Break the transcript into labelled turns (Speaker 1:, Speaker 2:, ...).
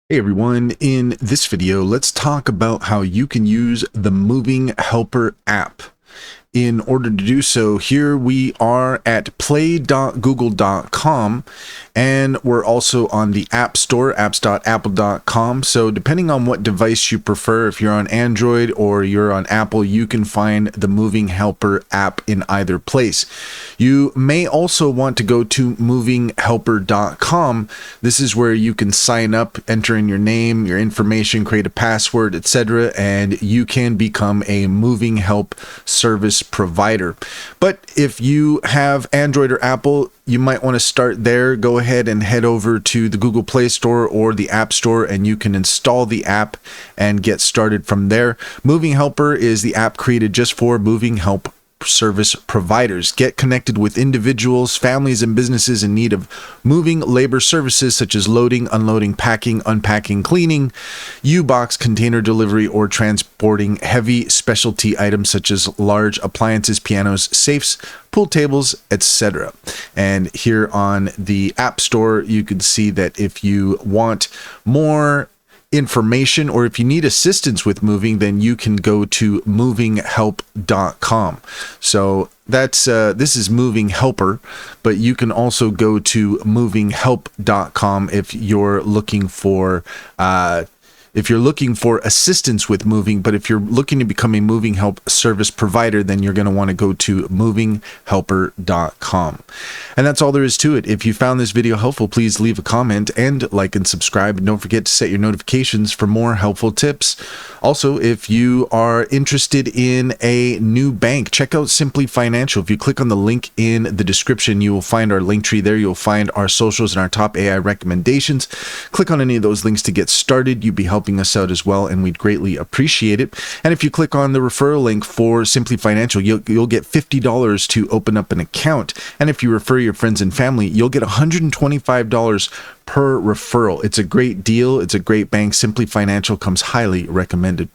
Speaker 1: Hey everyone, in this video, let's talk about how you can use the Moving Helper app. In order to do so, here we are at play.google.com, and we're also on the App Store, apps.apple.com. So depending on what device you prefer, if you're on Android or you're on Apple, you can find the Moving Helper app in either place. You may also want to go to movinghelper.com. This is where you can sign up, enter in your name, your information, create a password, etc., and you can become a Moving Help service provider. But if you have Android or Apple, you might want to start there. Go ahead and head over to the Google Play Store or the App Store, and you can install the app and get started from there. Moving Helper is the app created just for Moving Help service providers. Get connected with individuals, families, and businesses in need of moving labor services such as loading, unloading, packing, unpacking, cleaning, U-Box container delivery, or transporting heavy specialty items such as large appliances, pianos, safes, pool tables, etc. And here on the App Store, you can see that if you want more information or if you need assistance with moving, then you can go to movinghelp.com. So that's this is Moving Helper, but you can also go to movinghelp.com if you're looking for assistance with moving. But if you're looking to become a Moving Help service provider, then you're going to want to go to movinghelper.com. And that's all there is to it. If you found this video helpful, please leave a comment and like and subscribe. And don't forget to set your notifications for more helpful tips. Also, if you are interested in a new bank, check out Simply Financial. If you click on the link in the description, you will find our link tree there. You'll find our socials and our top AI recommendations. Click on any of those links to get started. You'd be helping us out as well, and we'd greatly appreciate it. And if you click on the referral link for Simply Financial, you'll get $50 to open up an account. And if you refer your friends and family, you'll get $125 per referral. It's a great deal. It's a great bank. Simply Financial comes highly recommended.